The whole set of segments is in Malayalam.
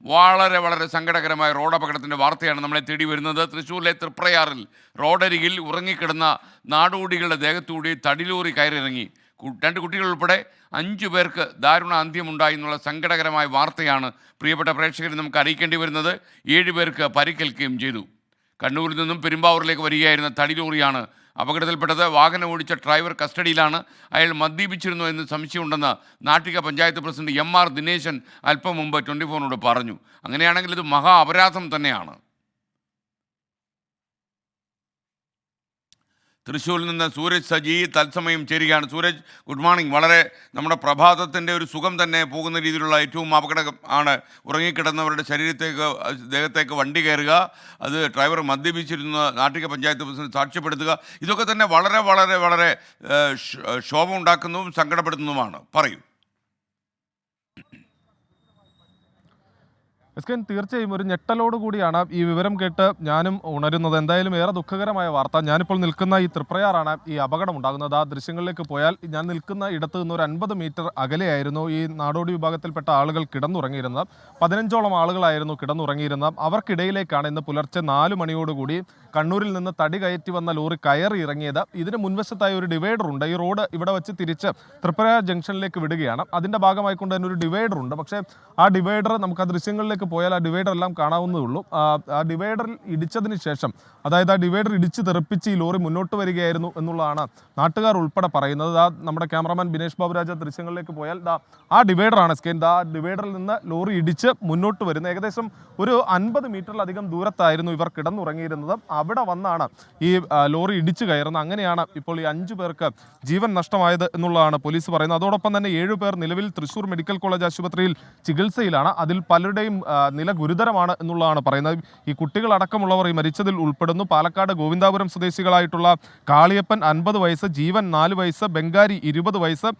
വളരെ വളരെ സങ്കടകരമായ റോഡ് അപകടത്തിൻ്റെ വാർത്തയാണ് നമ്മളെ തേടി വരുന്നത്. തൃശ്ശൂരിലെ തൃപ്രയാറിൽ റോഡരികിൽ ഉറങ്ങിക്കിടന്ന നാടോടികളുടെ ദേഹത്തൂടി തടിലോറി കയറിയിറങ്ങി. 2 കുട്ടികൾ ഉൾപ്പെടെ 5 പേർക്ക് ദാരുണ അന്ത്യമുണ്ടായി എന്നുള്ള സങ്കടകരമായ വാർത്തയാണ് പ്രിയപ്പെട്ട പ്രേക്ഷകരെ നമുക്ക് അറിയിക്കേണ്ടി വരുന്നത്. 7 പേർക്ക് പരിക്കേൽക്കുകയും ചെയ്തു. കണ്ണൂരിൽ നിന്നും പെരുമ്പാവൂരിലേക്ക് വരികയായിരുന്ന തടിലോറിയാണ് അപകടത്തിൽപ്പെട്ടത്. വാഹനം ഓടിച്ച ഡ്രൈവർ കസ്റ്റഡിയിലാണ്. അയാൾ മദ്യപിച്ചിരുന്നു എന്ന് സംശയമുണ്ടെന്ന് നാട്ടിക പഞ്ചായത്ത് പ്രസിഡന്റ് MR ദിനേശൻ അല്പം മുമ്പ് 24നോട് പറഞ്ഞു. അങ്ങനെയാണെങ്കിൽ ഇത് മഹാ അപരാധം തന്നെയാണ്. തൃശ്ശൂരിൽ നിന്ന് സൂരജ് സജി തത്സമയം ചേരുകയാണ്. Suraj, good morning. വളരെ നമ്മുടെ പ്രഭാതത്തിൻ്റെ ഒരു സുഖം തന്നെ പോകുന്ന രീതിയിലുള്ള ഏറ്റവും അപകടം ആണ് ഉറങ്ങിക്കിടന്നവരുടെ ദേഹത്തേക്ക് വണ്ടി കയറുക, അത് ഡ്രൈവർ മദ്യപിച്ചിരുന്ന നാട്ടിക പഞ്ചായത്ത് പ്രസിഡന്റ് സാക്ഷ്യപ്പെടുത്തുക. ഇതൊക്കെ തന്നെ വളരെ വളരെ വളരെ ക്ഷോഭം ഉണ്ടാക്കുന്നതും സങ്കടപ്പെടുത്തുന്നതുമാണ്. പറയൂ. തീർച്ചയായും ഒരു ഞെട്ടലോട് കൂടിയാണ് ഈ വിവരം കേട്ട് ഞാനും ഉണരുന്നത്. എന്തായാലും ഏറെ ദുഃഖകരമായ വാർത്ത. ഞാനിപ്പോൾ നിൽക്കുന്ന ഈ തൃപ്രയാറാണ് ഈ അപകടം ഉണ്ടാകുന്നത്. ആ ദൃശ്യങ്ങളിലേക്ക് പോയാൽ ഞാൻ നിൽക്കുന്ന ഇടത്ത് നിന്ന് ഒരു 50 മീറ്റർ അകലെയായിരുന്നു ഈ നാടോടി വിഭാഗത്തിൽപ്പെട്ട ആളുകൾ കിടന്നുറങ്ങിയിരുന്നത്. 15ഓളം ആളുകളായിരുന്നു കിടന്നുറങ്ങിയിരുന്നത്. അവർക്കിടയിലേക്കാണ് ഇന്ന് പുലർച്ചെ 4 മണിയോടുകൂടി കണ്ണൂരിൽ നിന്ന് തടി കയറ്റി വന്ന ലോറി കയറി ഇറങ്ങിയത്. ഇതിന് മുൻവശത്തായി ഒരു ഡിവൈഡർ ഉണ്ട്. ഈ റോഡ് ഇവിടെ വെച്ച് തിരിച്ച് തൃപ്രയാർ ജംഗ്ഷനിലേക്ക് വിടുകയാണ്. അതിൻ്റെ ഭാഗമായിക്കൊണ്ട് തന്നെ ഒരു ഡിവൈഡർ ഉണ്ട്. പക്ഷേ ആ ഡിവൈഡർ നമുക്ക് ആ ദൃശ്യങ്ങളിലേക്ക് പോയാൽ ആ ഡിവൈഡർ എല്ലാം കാണാവുന്നതേ ഉള്ളൂ. ആ ഡിവൈഡറിൽ ഇടിച്ചതിന് ശേഷം, അതായത് ആ ഡിവൈഡർ ഇടിച്ച് തെറിപ്പിച്ച് ഈ ലോറി മുന്നോട്ട് വരികയായിരുന്നു എന്നുള്ളതാണ് നാട്ടുകാർ ഉൾപ്പെടെ പറയുന്നത്. നമ്മുടെ ക്യാമറമാൻ ബിനേഷ് ബാബുരാജ് ദൃശ്യങ്ങളിലേക്ക് പോയാൽ ആ ഡിവൈഡറാണ് ആ ഡിവൈഡറിൽ നിന്ന് ലോറി ഇടിച്ച് മുന്നോട്ട് വരുന്നത്. ഏകദേശം ഒരു 50 മീറ്ററിലധികം ദൂരത്തായിരുന്നു ഇവർ കിടന്നുറങ്ങിയിരുന്നത്. അവിടെ വന്നാണ് ഈ ലോറി ഇടിച്ചു കയറുന്നത്. അങ്ങനെയാണ് ഇപ്പോൾ ഈ 5 പേർക്ക് ജീവൻ നഷ്ടമായത് എന്നുള്ളതാണ് പോലീസ് പറയുന്നത്. അതോടൊപ്പം തന്നെ 7 പേർ നിലവിൽ തൃശ്ശൂർ മെഡിക്കൽ കോളേജ് ആശുപത്രിയിൽ ചികിത്സയിലാണ്. അതിൽ പലരുടെയും നില ഗുരുതരമാണ് എന്നുള്ളതാണ് പറയുന്നത്. ഈ കുട്ടികളടക്കമുള്ളവർ ഈ മരിച്ചതിൽ ഉൾപ്പെടുന്നു. പാലക്കാട് ഗോവിന്ദാപുരം സ്വദേശികളായിട്ടുള്ള കാളിയപ്പൻ 50 വയസ്സ്, ജീവൻ 4 വയസ്സ്, ബംഗാരി 20 വയസ്സ്,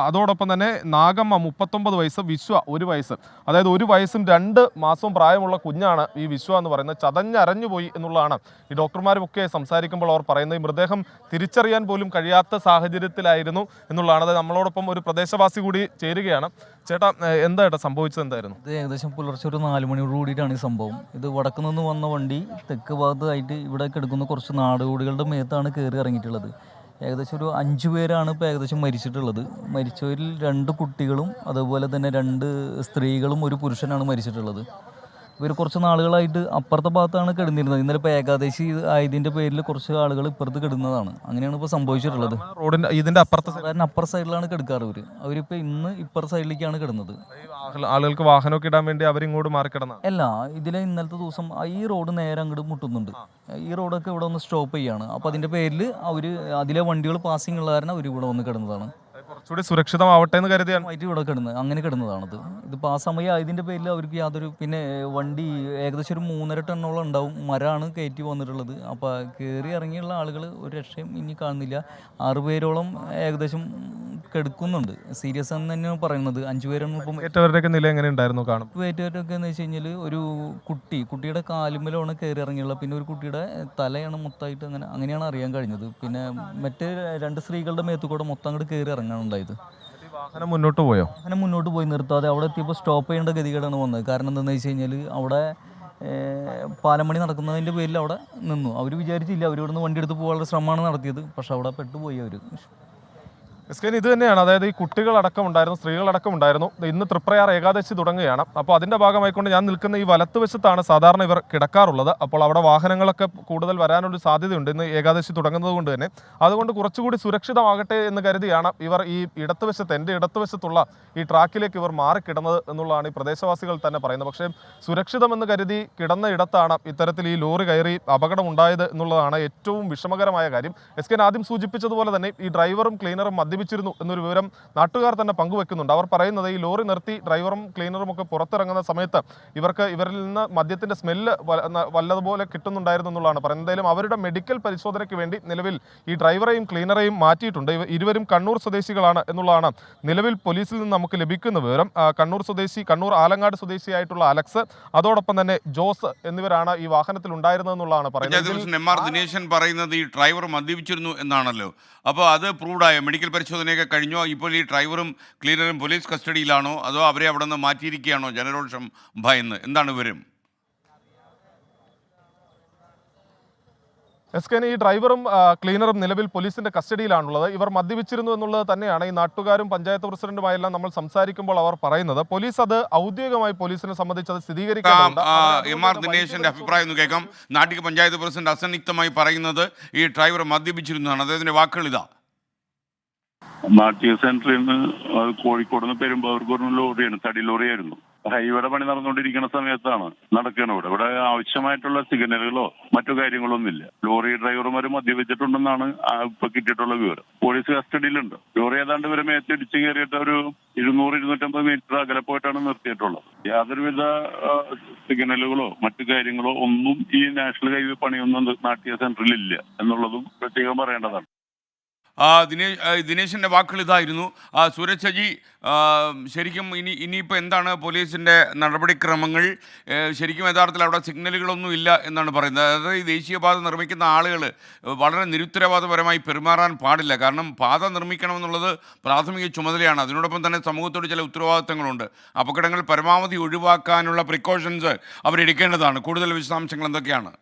അതോടൊപ്പം തന്നെ നാഗമ്മ 39 വയസ്സ്, വിശ്വ 1 വയസ്സ്. അതായത് 1 വയസ്സും 2 മാസവും പ്രായമുള്ള കുഞ്ഞാണ് ഈ വിശ്വ എന്ന് പറയുന്നത്. ചതഞ്ഞരഞ്ഞു പോയി എന്നുള്ളതാണ് ഈ ഡോക്ടർമാരുമൊക്കെ സംസാരിക്കുമ്പോൾ അവർ പറയുന്നത്. ഈ മൃതദേഹം തിരിച്ചറിയാൻ പോലും കഴിയാത്ത സാഹചര്യത്തിലായിരുന്നു എന്നുള്ളതാണ്. അതായത് നമ്മളോടൊപ്പം ഒരു പ്രദേശവാസി കൂടി ചേരുകയാണ്. ചേട്ടാ, എന്താ ഏട്ടാ സംഭവിച്ചത്? എന്തായിരുന്നു ഇത്? ഏകദേശം പുലർച്ചെ ഒരു 4 മണിയോട് കൂടിയിട്ടാണ് ഈ സംഭവം. ഇത് വടക്ക് നിന്ന് വന്ന വണ്ടി തെക്ക് ഭാഗത്തായിട്ട് ഇവിടെ കിടക്കുന്ന കുറച്ച് നാടുകൂടികളുടെ മേത്താണ് കയറി ഇറങ്ങിയിട്ടുള്ളത്. ഏകദേശം ഒരു 5 പേരാണ് ഇപ്പോൾ ഏകദേശം മരിച്ചിട്ടുള്ളത്. മരിച്ചവരിൽ 2 കുട്ടികളും അതുപോലെ തന്നെ 2 സ്ത്രീകളും 1 പുരുഷനാണ് മരിച്ചിട്ടുള്ളത്. ഇവർ കുറച്ച് നാളുകളായിട്ട് അപ്പുറത്തെ ഭാഗത്താണ് കിടന്നിരുന്നത്. ഇന്നലെ ഇപ്പോൾ ഏകാദശി ആയതിൻ്റെ പേരിൽ കുറച്ച് ആളുകൾ ഇപ്പുറത്ത് കിടന്നതാണ്. അങ്ങനെയാണ് ഇപ്പോൾ സംഭവിച്ചിട്ടുള്ളത്. റോഡിന്റെ ഇതിന്റെ അപ്പുറ സൈഡിലാണ് കിടക്കാറ്. അവരിപ്പോൾ ഇന്ന് ഇപ്പുറ സൈഡിലേക്കാണ് കിടന്നത്. ആളുകൾക്ക് വാഹനമൊക്കെ ഇടാൻ വേണ്ടി അവരിങ്ങോട്ട് മാറിക്കിടന്ന അല്ല, ഇതിലെ ഇന്നലത്തെ ദിവസം ഈ റോഡ് നേരെ അങ്ങോട്ട് മുട്ടുന്നുണ്ട്. ഈ റോഡൊക്കെ ഇവിടെ ഒന്ന് സ്റ്റോപ്പ് ചെയ്യാണ്. അപ്പോൾ അതിൻ്റെ പേരിൽ അതിലെ വണ്ടികൾ പാസിംഗ് ഉള്ള കാരണം അവർ ഇവിടെ വന്ന് കിടന്നതാണ്. കുറച്ചുകൂടി സുരക്ഷിതമാവട്ടെ എന്ന് കരുതിയാണ് ഇവിടെ കിടന്നത്. അങ്ങനെ കിടന്നതാണത്. ഇതിപ്പോൾ ആ സമയം ആയതിൻ്റെ പേരിൽ അവർക്ക് യാതൊരു പിന്നെ വണ്ടി ഏകദേശം ഒരു 3.5 ടണ്ണോളം ഉണ്ടാവും. മരമാണ് കയറ്റി വന്നിട്ടുള്ളത്. അപ്പോൾ കയറി ഇറങ്ങിയുള്ള ആളുകൾ ഒരു രക്ഷയും ഇനി കാണുന്നില്ല. 6 പേരോളം ഏകദേശം കെടുക്കുന്നുണ്ട്. സീരിയസ് എന്ന് തന്നെയാണ് പറയുന്നത്. 5 പേരാണ് ഇപ്പം. ഏറ്റവരുടെയൊക്കെ നില എങ്ങനെ ഉണ്ടായിരുന്നു? കാണും ഏറ്റവരൊക്കെ എന്ന് വെച്ച് കഴിഞ്ഞാൽ ഒരു കുട്ടിയുടെ കാലുമേലാണ് കയറി ഇറങ്ങിയുള്ളത്. പിന്നെ ഒരു കുട്ടിയുടെ തലയാണ് മൊത്തമായിട്ട് അങ്ങനെയാണ് അറിയാൻ കഴിഞ്ഞത്. പിന്നെ മറ്റ് 2 സ്ത്രീകളുടെ മേത്തു കൂടെ മൊത്തം അങ്ങോട്ട് കയറി ഇറങ്ങാനുണ്ടായത്. വാഹനം മുന്നോട്ട് പോയോ? അങ്ങനെ മുന്നോട്ട് പോയി നിർത്താതെ അവിടെ എത്തിയപ്പോൾ സ്റ്റോപ്പ് ചെയ്യേണ്ട ഗതികേടാണ് വന്നത്. കാരണം എന്താണെന്ന് വെച്ച് കഴിഞ്ഞാൽ അവിടെ പാലമണി നടക്കുന്നതിൻ്റെ പേരിൽ അവിടെ നിന്നു. അവർ വിചാരിച്ചില്ല, അവരിവിടുന്ന് വണ്ടി എടുത്ത് പോകാനുള്ള ശ്രമമാണ് നടത്തിയത്. പക്ഷെ അവിടെ പെട്ടുപോയി അവർ. ഇത് തന്നെയാണ്. അതായത് ഈ കുട്ടികളടക്കം ഉണ്ടായിരുന്നു, സ്ത്രീകളടക്കം ഉണ്ടായിരുന്നു. ഇന്ന് തൃപ്രയാർ ഏകാദശി തുടങ്ങുകയാണ്. അപ്പോൾ അതിൻ്റെ ഭാഗമായിക്കൊണ്ട് ഞാൻ നിൽക്കുന്ന ഈ വലത്തുവശത്താണ് സാധാരണ ഇവർ കിടക്കാറുള്ളത്. അപ്പോൾ അവിടെ വാഹനങ്ങളൊക്കെ കൂടുതൽ വരാനൊരു സാധ്യതയുണ്ട് ഇന്ന് ഏകാദശി തുടങ്ങുന്നത് കൊണ്ട് തന്നെ. അതുകൊണ്ട് കുറച്ചുകൂടി സുരക്ഷിതമാകട്ടെ എന്ന് കരുതിയാണ് ഇവർ ഈ എൻ്റെ ഇടത്തുവശത്തുള്ള ഈ ട്രാക്കിലേക്ക് ഇവർ മാറിക്കിടന്നത് എന്നുള്ളതാണ് ഈ പ്രദേശവാസികൾ തന്നെ പറയുന്നത്. പക്ഷേ സുരക്ഷിതമെന്ന് കരുതി കിടന്ന ഇടത്താണ് ഇത്തരത്തിൽ ഈ ലോറി കയറി അപകടം ഉണ്ടായത് എന്നുള്ളതാണ് ഏറ്റവും വിഷമകരമായ കാര്യം. ആദ്യം സൂചിപ്പിച്ചതുപോലെ തന്നെ ഈ ഡ്രൈവറും ക്ലീനറും മദ്യപിച്ചിരുന്നു എന്നൊരു വിവരം നാട്ടുകാർ തന്നെ പങ്കുവെക്കുന്നുണ്ട്. അവർ പറയുന്നത് ഈ ലോറി നിർത്തി ഡ്രൈവറും ക്ലീനറും ഒക്കെ പുറത്തിറങ്ങുന്ന സമയത്ത് ഇവരിൽ നിന്ന് മദ്യത്തിന്റെ സ്മെല്ല് വല്ലതുപോലെ കിട്ടുന്നുണ്ടായിരുന്നു എന്നുള്ളതാണ് പറയുന്നത്. എന്തായാലും അവരുടെ മെഡിക്കൽ പരിശോധനയ്ക്ക് വേണ്ടി നിലവിൽ ഈ ഡ്രൈവറെയും ക്ലീനറെയും മാറ്റിയിട്ടുണ്ട്. ഇരുവരും കണ്ണൂർ സ്വദേശികളാണ് എന്നുള്ളതാണ് നിലവിൽ പോലീസിൽ നിന്ന് നമുക്ക് ലഭിക്കുന്ന വിവരം. കണ്ണൂർ ആലങ്ങാട് സ്വദേശിയായിട്ടുള്ള അലക്സ്, അതോടൊപ്പം തന്നെ ജോസ് എന്നിവരാണ് ഈ വാഹനത്തിൽ ഉണ്ടായിരുന്നതെന്നുള്ളതാണ് പറയുന്നത്. ദിനേശൻ പറയുന്നത് ഈ ഡ്രൈവർ മദ്യപിച്ചിരുന്നു എന്നാണല്ലോ. അപ്പോൾ അത് പ്രൂവ്ഡ് ആയോ? മെഡിക്കൽ പരിശോധനയൊക്കെ കഴിഞ്ഞോ? ഇപ്പോൾ ഈ ഡ്രൈവറും ക്ലീനറും പോലീസ് കസ്റ്റഡിയിലാണോ, അതോ അവരെ അവിടെ നിന്ന് മാറ്റിയിരിക്കുകയാണോ ജനരോഷം ഭയന്ന്? എന്താണ് വിവരം? ഈ ഡ്രൈവറും ക്ലീനറും നിലവിൽ പോലീസിന്റെ കസ്റ്റഡിയിലാണുള്ളത്. ഇവർ മദ്യപിച്ചിരുന്നു എന്നുള്ളത് തന്നെയാണ് ഈ നാട്ടുകാരും പഞ്ചായത്ത് പ്രസിഡന്റുമായെല്ലാം നമ്മൾ സംസാരിക്കുമ്പോൾ അവർ പറയുന്നത്. പോലീസ് അത് ഔദ്യോഗികമായി പോലീസിനെ സംബന്ധിച്ച് അത് സ്ഥിരീകരിക്കുന്നുണ്ട്. MR ദിനേശിന്റെ അഭിപ്രായം ഒന്ന് കേൾക്കാം. നാട്ടിക പഞ്ചായത്ത് പ്രസിഡന്റ് അസന്നിഗ്ധമായി പറയുന്നത് ഈ ഡ്രൈവർ മദ്യപിച്ചിരുന്നതാണ്. അദ്ദേഹത്തിന്റെ വാക്കുകൾ ഇതാ. നാട്യ സെന്ററിൽ നിന്ന് കോഴിക്കോട് നിന്ന് പെരുമ്പാവൂർക്ക് ലോറിയാണ്, തടി ലോറിയായിരുന്നു. ഹൈവേയുടെ പണി നടന്നുകൊണ്ടിരിക്കുന്ന സമയത്താണ് നടക്കുകയാണ്. ഇവിടെ ആവശ്യമായിട്ടുള്ള സിഗ്നലുകളോ മറ്റു കാര്യങ്ങളോ ഒന്നുമില്ല. ലോറി ഡ്രൈവർമാർ മദ്യപിച്ചിട്ടുണ്ടെന്നാണ് ഇപ്പൊ കിട്ടിയിട്ടുള്ള വിവരം. പോലീസ് കസ്റ്റഡിയിലുണ്ട്. ലോറി ഏതാണ്ട് ഇവരെ മേത്തിടിച്ച് കയറിയിട്ട് ഒരു 200-250 മീറ്റർ അകലെ പോയിട്ടാണ് നിർത്തിയിട്ടുള്ളത്. യാതൊരുവിധ സിഗ്നലുകളോ മറ്റു കാര്യങ്ങളോ ഒന്നും ഈ നാഷണൽ ഹൈവേ പണിയൊന്നും നാട്യ സെന്ററിൽ ഇല്ല എന്നുള്ളതും പ്രത്യേകം പറയേണ്ടതാണ്. ദിനേശിൻ്റെ വാക്കുകൾ ഇതായിരുന്നു. സൂരജ് സജി, ശരിക്കും ഇനിയിപ്പോൾ എന്താണ് പോലീസിൻ്റെ നടപടിക്രമങ്ങൾ? ശരിക്കും യഥാർത്ഥത്തിൽ അവിടെ സിഗ്നലുകളൊന്നും ഇല്ല എന്നാണ് പറയുന്നത്. അതായത് ഈ ദേശീയപാത നിർമ്മിക്കുന്ന ആളുകൾ വളരെ നിരുത്തരവാദപരമായി പെരുമാറാൻ പാടില്ല. കാരണം പാത നിർമ്മിക്കണമെന്നുള്ളത് പ്രാഥമിക ചുമതലയാണ്. അതിനോടൊപ്പം തന്നെ സമൂഹത്തോട് ചില ഉത്തരവാദിത്തങ്ങളുണ്ട്. അപകടങ്ങൾ പരമാവധി ഒഴിവാക്കാനുള്ള പ്രിക്കോഷൻസ് അവരെടുക്കേണ്ടതാണ്. കൂടുതൽ വിശദാംശങ്ങൾ എന്തൊക്കെയാണ്?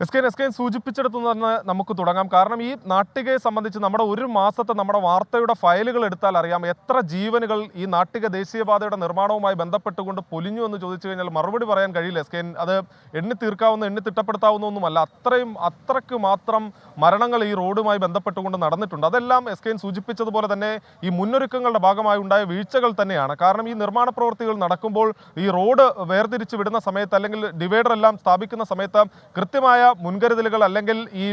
എസ് കെ സൂചിപ്പിച്ചെടുത്തു തന്നെ നമുക്ക് തുടങ്ങാം. കാരണം ഈ നാട്ടികയെ സംബന്ധിച്ച് നമ്മുടെ ഒരു മാസത്തെ നമ്മുടെ വാർത്തയുടെ ഫയലുകൾ എടുത്താൽ അറിയാം എത്ര ജീവനുകൾ ഈ നാട്ടിക ദേശീയപാതയുടെ നിർമ്മാണവുമായി ബന്ധപ്പെട്ടുകൊണ്ട് പൊലിഞ്ഞു എന്ന് ചോദിച്ചു കഴിഞ്ഞാൽ മറുപടി പറയാൻ കഴിയില്ല. എസ് കെ അത് എണ്ണി തീർക്കാവുന്ന എണ്ണി തിട്ടപ്പെടുത്താവുന്ന ഒന്നുമല്ല. അത്രയ്ക്ക് മാത്രം മരണങ്ങൾ ഈ റോഡുമായി ബന്ധപ്പെട്ടുകൊണ്ട് നടന്നിട്ടുണ്ട്. അതെല്ലാം എസ് കെ സൂചിപ്പിച്ചതുപോലെ തന്നെ ഈ മുന്നൊരുക്കങ്ങളുടെ ഭാഗമായി ഉണ്ടായ വീഴ്ചകൾ തന്നെയാണ്. കാരണം ഈ നിർമ്മാണ പ്രവൃത്തികൾ നടക്കുമ്പോൾ ഈ റോഡ് വേർതിരിച്ച് വിടുന്ന സമയത്ത് അല്ലെങ്കിൽ ഡിവൈഡർ എല്ലാം സ്ഥാപിക്കുന്ന സമയത്ത് കൃത്യമായ മുൻകരുതലുകൾ അല്ലെങ്കിൽ ഈ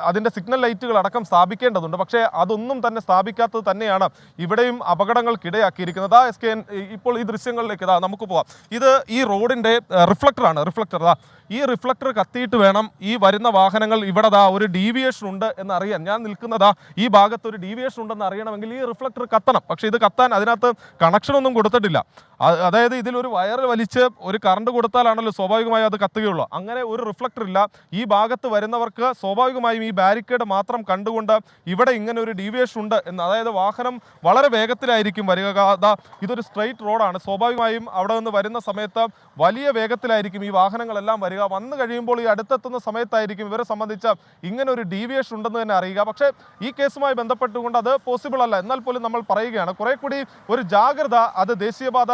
അതിൻ്റെ സിഗ്നൽ ലൈറ്റുകൾ അടക്കം സ്ഥാപിക്കേണ്ടതുണ്ട്. പക്ഷേ അതൊന്നും തന്നെ സ്ഥാപിക്കാത്തത് തന്നെയാണ് ഇവിടെയും അപകടങ്ങൾക്കിടയാക്കിയിരിക്കുന്നത്. എസ് കെ ഇപ്പോൾ ഈ ദൃശ്യങ്ങളിലേക്ക് നമുക്ക് പോവാം. ഇത് ഈ റോഡിൻ്റെ റിഫ്ലക്ടറാണ്. ഈ റിഫ്ലക്ടർ കത്തിയിട്ട് വേണം ഈ വരുന്ന വാഹനങ്ങൾ ഇവിടെ ഒരു ഡീവിയേഷൻ ഉണ്ട് എന്നറിയാൻ. ഞാൻ നിൽക്കുന്നതാ ഈ ഭാഗത്ത് ഒരു ഡീവിയേഷൻ ഉണ്ടെന്ന് അറിയണമെങ്കിൽ ഈ റിഫ്ലക്ടർ കത്തണം. പക്ഷേ ഇത് കത്താൻ അതിനകത്ത് കണക്ഷനൊന്നും കൊടുത്തിട്ടില്ല. അതായത് ഇതിലൊരു വയർ വലിച്ച് ഒരു കറണ്ട് കൊടുത്താലാണല്ലോ സ്വാഭാവികമായി അത് കത്തുകയുള്ളൂ. അങ്ങനെ ഒരു റിഫ്ലക്ടർ ഇല്ല. ഈ ഭാഗത്ത് വരുന്നവർക്ക് സ്വാഭാവികമായും ഈ ബാരിക്കേഡ് മാത്രം കണ്ടുകൊണ്ട് ഇവിടെ ഇങ്ങനെ ഒരു ഡീവിയേഷൻ ഉണ്ട് എന്ന്, അതായത് വാഹനം വളരെ വേഗത്തിലായിരിക്കും വരിക. ഇതൊരു സ്ട്രെയിറ്റ് റോഡാണ്. സ്വാഭാവികമായും അവിടെ നിന്ന് വരുന്ന സമയത്ത് വലിയ വേഗത്തിലായിരിക്കും ഈ വാഹനങ്ങളെല്ലാം വരിക. വന്നു കഴിയുമ്പോൾ ഈ അടുത്തെത്തുന്ന സമയത്തായിരിക്കും ഇവരെ സംബന്ധിച്ച് ഇങ്ങനെ ഒരു ഡീവിയേഷൻ ഉണ്ടെന്ന് തന്നെ അറിയുക. പക്ഷേ ഈ കേസുമായി ബന്ധപ്പെട്ടുകൊണ്ട് അത് പോസിബിൾ അല്ല. എന്നാൽ പോലും നമ്മൾ പറയുകയാണ് കുറെ കൂടി ഒരു ജാഗ്രത അത് ദേശീയപാത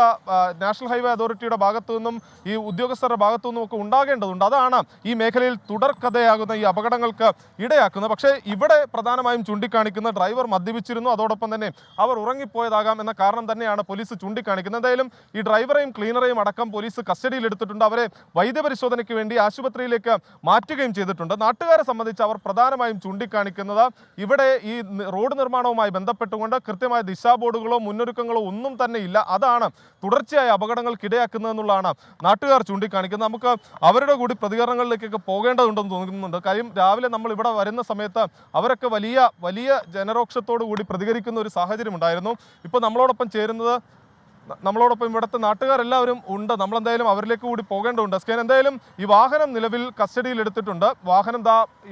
നാഷണൽ ഹൈവേ അതോറിറ്റിയുടെ ഭാഗത്തു നിന്നും ഈ ഉദ്യോഗസ്ഥരുടെ ഭാഗത്തു നിന്നും ഒക്കെ ഉണ്ടാകേണ്ടതുണ്ട്. അതാണ് ഈ മേഖലയിൽ തുടർക്കഥയാകുന്ന ഈ അപകടങ്ങൾക്ക് ഇടയാക്കുന്നത്. പക്ഷേ ഇവിടെ പ്രധാനമായും ചൂണ്ടിക്കാണിക്കുന്ന ഡ്രൈവർ മദ്യപിച്ചിരുന്നു, അതോടൊപ്പം തന്നെ അവർ ഉറങ്ങിപ്പോയതാകാം എന്ന കാരണം തന്നെയാണ് പോലീസ് ചൂണ്ടിക്കാണിക്കുന്നത്. എന്തായാലും ഈ ഡ്രൈവറെയും ക്ലീനറെയും അടക്കം പോലീസ് കസ്റ്റഡിയിൽ എടുത്തിട്ടുണ്ട്. അവരെ വൈദ്യപരിശോധനയ്ക്ക് വേണ്ടി ആശുപത്രിയിലേക്ക് മാറ്റുകയും ചെയ്തിട്ടുണ്ട്. നാട്ടുകാരെ സംബന്ധിച്ച് അവർ പ്രധാനമായും ചൂണ്ടിക്കാണിക്കുന്നത് ഇവിടെ ഈ റോഡ് നിർമ്മാണവുമായി ബന്ധപ്പെട്ടുകൊണ്ട് കൃത്യമായ ദിശാ ബോർഡുകളോ മുന്നൊരുക്കങ്ങളോ ഒന്നും തന്നെ ഇല്ല. അതാണ് തുടർച്ചയായ അപകടങ്ങൾക്കിടയാക്കുന്നതെന്നുള്ളതാണ് നാട്ടുകാർ ചൂണ്ടിക്കാണിക്കുന്നത്. നമുക്ക് അവരുടെ കൂടി പ്രതികരണങ്ങളിലേക്കൊക്കെ പോകേണ്ടതുണ്ടെന്ന് തോന്നുന്നുണ്ട്. കാര്യം രാവിലെ നമ്മൾ ഇവിടെ വരുന്ന സമയത്ത് അവരൊക്കെ വലിയ ജനരോക്ഷത്തോടു കൂടി പ്രതികരിക്കുന്ന ഒരു സാഹചര്യം ഉണ്ടായിരുന്നു. ഇപ്പോൾ നമ്മളോടൊപ്പം ഇവിടുത്തെ നാട്ടുകാരെല്ലാവരും ഉണ്ട്. നമ്മളെന്തായാലും അവരിലേക്ക് കൂടി പോകേണ്ടതുണ്ട്. സ്കാൻ എന്തായാലും ഈ വാഹനം നിലവിൽ കസ്റ്റഡിയിൽ എടുത്തിട്ടുണ്ട്. വാഹനം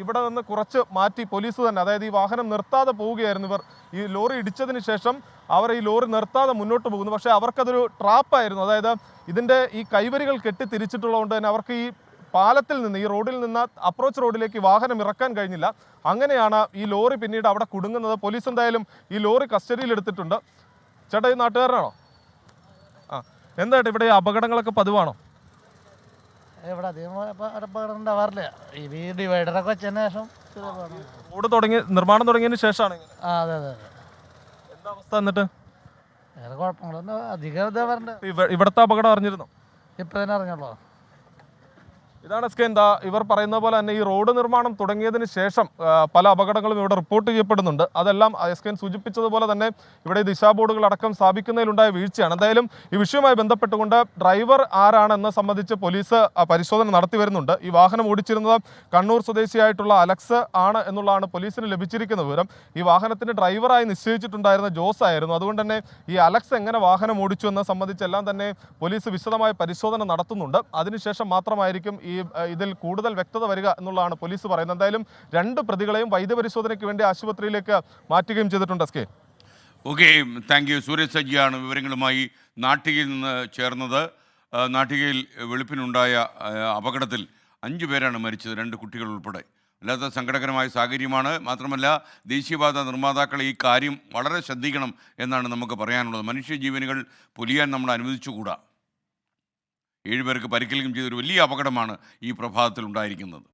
ഇവിടെ നിന്ന് കുറച്ച് മാറ്റി പോലീസ് തന്നെ, അതായത് ഈ വാഹനം നിർത്താതെ പോവുകയായിരുന്നു. ഇവർ ഈ ലോറി ഇടിച്ചതിന് ശേഷം അവർ ഈ ലോറി നിർത്താതെ മുന്നോട്ട് പോകുന്നു. പക്ഷേ അവർക്കതൊരു ട്രാപ്പായിരുന്നു. അതായത് ഇതിൻ്റെ ഈ കൈവരികൾ കെട്ടി തിരിച്ചിട്ടുള്ളതുകൊണ്ട് തന്നെ അവർക്ക് ഈ പാലത്തിൽ നിന്ന്, ഈ റോഡിൽ നിന്ന് അപ്രോച്ച് റോഡിലേക്ക് വാഹനം ഇറക്കാൻ കഴിഞ്ഞില്ല. അങ്ങനെയാണ് ഈ ലോറി പിന്നീട് അവിടെ കുടുങ്ങുന്നത്. പോലീസ് എന്തായാലും ഈ ലോറി കസ്റ്റഡിയിൽ എടുത്തിട്ടുണ്ട്. ചേട്ടാ ഈ നാട്ടുകാരനാണോ? എന്തായിട്ട് ഇവിടെ അപകടങ്ങളൊക്കെ പതിവാണോ? ഇവിടെ അധികം അപകടം ഉണ്ടാവാറില്ല. ഈ ഡിവൈഡറൊക്കെ വെച്ചതിന് ശേഷം റോഡ് നിർമ്മാണം തുടങ്ങിയതിന് ശേഷമാണ്. അതെ എന്താ അവസ്ഥ? എന്നിട്ട് വേറെ കുഴപ്പങ്ങളൊന്നും അധികം ഇതാ വരണ്ട. ഇവിടുത്തെ അപകടം അറിഞ്ഞിരുന്നോ? ഇപ്പം തന്നെ അറിഞ്ഞോളൂ. ഇതാണ് സ്കേ. ഇവർ പറയുന്ന പോലെ തന്നെ ഈ റോഡ് നിർമ്മാണം തുടങ്ങിയതിന് ശേഷം പല അപകടങ്ങളും ഇവിടെ റിപ്പോർട്ട് ചെയ്യപ്പെടുന്നുണ്ട്. അതെല്ലാം എസ്കേൻ സൂചിപ്പിച്ചതുപോലെ തന്നെ ഇവിടെ ദിശാ ബോർഡുകൾ അടക്കം സ്ഥാപിക്കുന്നതിലുണ്ടായ വീഴ്ചയാണ്. എന്തായാലും ഈ വിഷയവുമായി ബന്ധപ്പെട്ടുകൊണ്ട് ഡ്രൈവർ ആരാണെന്ന് സംബന്ധിച്ച് പോലീസ് പരിശോധന നടത്തി വരുന്നുണ്ട്. ഈ വാഹനം ഓടിച്ചിരുന്നത് കണ്ണൂർ സ്വദേശിയായിട്ടുള്ള അലക്സ് ആണ് എന്നുള്ളതാണ് പോലീസിന് ലഭിച്ചിരിക്കുന്ന വിവരം. ഈ വാഹനത്തിന് ഡ്രൈവറായി നിശ്ചയിച്ചിട്ടുണ്ടായിരുന്ന ജോസ് ആയിരുന്നു. അതുകൊണ്ട് തന്നെ ഈ അലക്സ് എങ്ങനെ വാഹനം ഓടിച്ചു എന്നത് സംബന്ധിച്ചെല്ലാം തന്നെ പോലീസ് വിശദമായ പരിശോധന നടത്തുന്നുണ്ട്. അതിനുശേഷം മാത്രമായിരിക്കും ഈ ഇതിൽ കൂടുതൽ വ്യക്തത വരിക എന്നുള്ളതാണ് പോലീസ് പറയുന്നത്. എന്തായാലും 2 പ്രതികളെയും വൈദ്യപരിശോധനയ്ക്ക് വേണ്ടി ആശുപത്രിയിലേക്ക് മാറ്റുകയും ചെയ്തിട്ടുണ്ട്. S K. Okay, thank you. Sooraj സജ്ജിയാണ് വിവരങ്ങളുമായി നാട്ടികയിൽ നിന്ന് ചേർന്നത്. നാട്ടികയിൽ വെളുപ്പിനുണ്ടായ അപകടത്തിൽ 5 പേരാണ് മരിച്ചത്, 2 കുട്ടികൾ ഉൾപ്പെടെ. അല്ലാത്ത സങ്കടകരമായ സാഹചര്യമാണ്. മാത്രമല്ല ദേശീയപാത നിർമ്മാതാക്കൾ ഈ കാര്യം വളരെ ശ്രദ്ധിക്കണം എന്നാണ് നമുക്ക് പറയാനുള്ളത്. മനുഷ്യജീവനുകൾ പൊലിയാൻ നമ്മൾ അനുവദിച്ചുകൂടാ. 7 പേർക്ക് പരിക്കേൽക്കുകയും ചെയ്തൊരു വലിയ അപകടമാണ് ഈ പ്രഭാതത്തിൽ ഉണ്ടായിരിക്കുന്നത്.